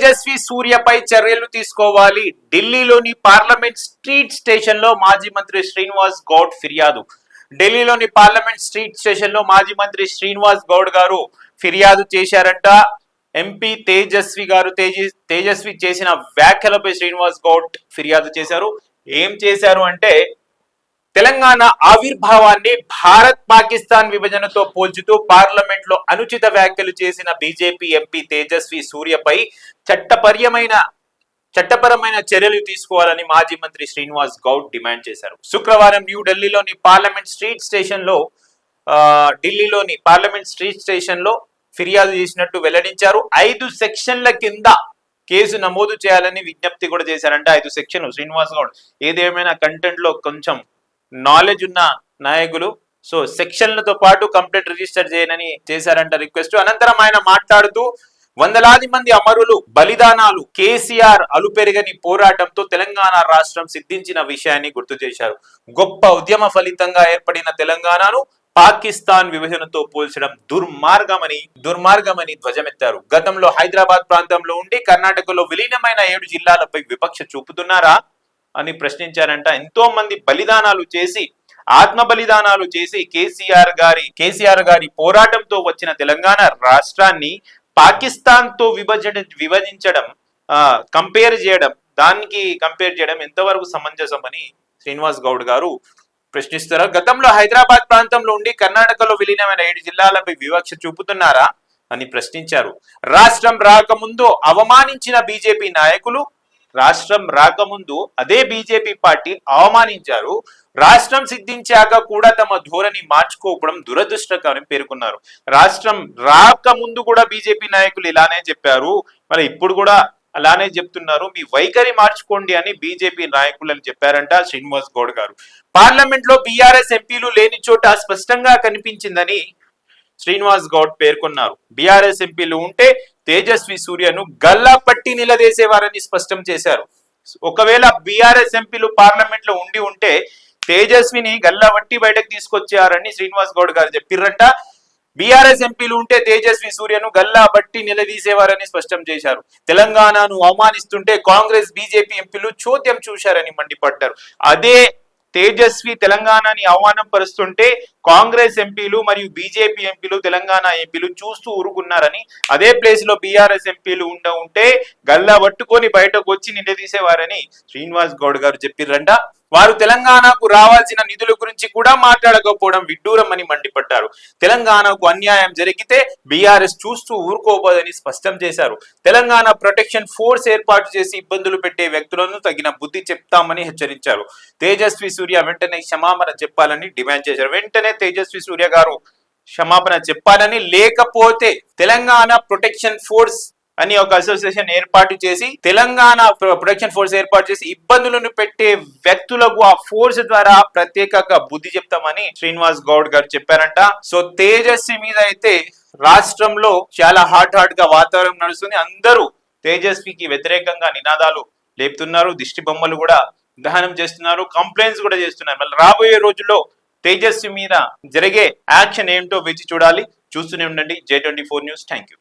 తేజస్వి సూర్యపై చర్యలు తీసుకోవాలి. ఢిల్లీలోని పార్లమెంట్ స్ట్రీట్ స్టేషన్ లో మాజీ మంత్రి శ్రీనివాస్ గౌడ్ ఫిర్యాదు. ఢిల్లీలోని పార్లమెంట్ స్ట్రీట్ స్టేషన్ లో మాజీ మంత్రి శ్రీనివాస్ గౌడ్ గారు ఫిర్యాదు చేశారంట. ఎంపీ తేజస్వి చేసిన వ్యాఖ్యలపై శ్రీనివాస్ గౌడ్ ఫిర్యాదు చేశారు. ఏం చేశారు అంటే, తెలంగాణ ఆవిర్భావాన్ని భారత్ పాకిస్తాన్ విభజనతో పోల్చుతూ పార్లమెంట్ లో అనుచిత వ్యాఖ్యలు చేసిన బీజేపీ ఎంపీ తేజస్వి సూర్యపై చట్టపరమైన చర్యలు తీసుకోవాలని మాజీ మంత్రి శ్రీనివాస్ గౌడ్ డిమాండ్ చేశారు. శుక్రవారం న్యూఢిల్లీలోని పార్లమెంట్ స్ట్రీట్ స్టేషన్ లో ఫిర్యాదు చేసినట్టు వెల్లడించారు. 5 సెక్షన్ల కింద కేసు నమోదు చేయాలని విజ్ఞప్తి కూడా చేశారంటే 5 సెక్షన్లు. శ్రీనివాస్ గౌడ్ ఏదేమైనా కంటెంట్ లో కొంచెం నాలెడ్జ్ ఉన్న నాయకులు. సో సెక్షన్లతో పాటు కంప్లీట్ రిజిస్టర్ చేయనని చేశారంట రిక్వెస్ట్. అనంతరం ఆయన మాట్లాడుతూ, వందలాది మంది అమరులు బలిదానాలు, కేసీఆర్ అలుపెరగని పోరాటంతో తెలంగాణ రాష్ట్రం సిద్ధించిన విషయాన్ని గుర్తు చేశారు. గొప్ప ఉద్యమ ఫలితంగా ఏర్పడిన తెలంగాణను పాకిస్తాన్ విభజనతో పోల్చడం దుర్మార్గమని ధ్వజమెత్తారు. గతంలో హైదరాబాద్ ప్రాంతంలో ఉండి కర్ణాటకలో విలీనమైన 7 జిల్లాలపై వివక్ష చూపుతున్నారా అని ప్రశ్నించారంట. ఎంతో మంది ఆత్మ బలిదానాలు చేసి కేసీఆర్ గారి పోరాటంతో వచ్చిన తెలంగాణ రాష్ట్రాన్ని పాకిస్తాన్ తో విభజించడం, కంపేర్ చేయడం ఎంతవరకు సమంజసమని శ్రీనివాస్ గౌడ్ గారు ప్రశ్నిస్తారు. గతంలో హైదరాబాద్ ప్రాంతంలో ఉండి కర్ణాటకలో విలీనమైన 7 జిల్లాలపై వివక్ష చూపుతున్నారా అని ప్రశ్నించారు. రాష్ట్రం రాకముందు అవమానించిన బీజేపీ నాయకులు అదే బీజేపీ పార్టీ అవమానించారు. రాష్ట్రం సిద్ధించాక కూడా తమ ధోరణి మార్చుకోవడం దురదృష్టకరం పేర్కొన్నారు. రాష్ట్రం రాకముందు కూడా బీజేపీ నాయకులు ఇలానే చెప్పారు, మరి ఇప్పుడు కూడా అలానే చెప్తున్నారు, మీ వైఖరి మార్చుకోండి అని బీజేపీ నాయకులను చెప్పారంట శ్రీనివాస్ గౌడ్ గారు. పార్లమెంట్ లో బీఆర్ఎస్ ఎంపీలు లేని చోట స్పష్టంగా కనిపించిందని శ్రీనివాస్ గౌడ్ పేర్కొన్నారు. బీఆర్ఎస్ ఎంపీలు ఉంటే తేజస్వి సూర్యను గల్లా పట్టి నిలదీసేవారని స్పష్టం చేశారు. ఒకవేళ బీఆర్ఎస్ ఎంపీలు పార్లమెంట్ లో ఉంటే తేజస్విని గల్లా పట్టి బయటకు తీసుకొచ్చారని శ్రీనివాస్ గౌడ్ గారు చెప్పిర్రంట. బీఆర్ఎస్ ఎంపీలు ఉంటే తేజస్వి సూర్యను గల్లా బట్టి నిలదీసేవారని స్పష్టం చేశారు. తెలంగాణను అవమానిస్తుంటే కాంగ్రెస్ బీజేపీ ఎంపీలు చోద్యం చూశారని మండిపడ్డారు. అదే తేజస్వి తెలంగాణని అవమానం పరుస్తుంటే కాంగ్రెస్ ఎంపీలు మరియు బీజేపీ ఎంపీలు తెలంగాణ ఎంపీలు చూస్తూ ఊరుకున్నారని, అదే ప్లేస్ లో బీఆర్ఎస్ ఎంపీలు ఉంటే గల్లా పట్టుకొని బయటకు వచ్చి నిలదీసేవారని శ్రీనివాస్ గౌడ్ గారు చెప్పిర్రంట. వారు తెలంగాణకు రావాల్సిన నిధుల గురించి కూడా మాట్లాడకపోవడం విడ్డూరమని మండిపడ్డారు. తెలంగాణకు అన్యాయం జరిగితే బీఆర్ఎస్ చూస్తూ ఊరుకోబోదని స్పష్టం చేశారు. తెలంగాణ ప్రొటెక్షన్ ఫోర్స్ ఏర్పాటు చేసి ఇబ్బందులు పెట్టే వ్యక్తులను తగిన బుద్ధి చెప్తామని హెచ్చరించారు. తేజస్వి సూర్య వెంటనే క్షమాపణ చెప్పాలని డిమాండ్ చేశారు. వెంటనే తేజస్వి సూర్య గారు క్షమాపణ చెప్పాలని, లేకపోతే తెలంగాణ ప్రొటెక్షన్ ఫోర్స్ అని ఒక అసోసియేషన్ ఏర్పాటు చేసి ఇబ్బందులను పెట్టే వ్యక్తులకు ఆ ఫోర్స్ ద్వారా ప్రత్యేకంగా బుద్ధి చెప్తామని శ్రీనివాస్ గౌడ్ గారు చెప్పారంట. సో తేజస్వి మీద అయితే రాష్ట్రంలో చాలా హాట్ గా వాతావరణం నడుస్తుంది. అందరూ తేజస్వికి వ్యతిరేకంగా నినాదాలు లేపుతున్నారు, దిష్టి బొమ్మలు కూడా దహనం చేస్తున్నారు, కంప్లైంట్స్ కూడా చేస్తున్నారు. మళ్ళీ రాబోయే రోజుల్లో తేజస్వి మీద జరిగే యాక్షన్ ఏమిటో వేచి చూడాలి. చూస్తూనే ఉండండి J24 న్యూస్. Thank you.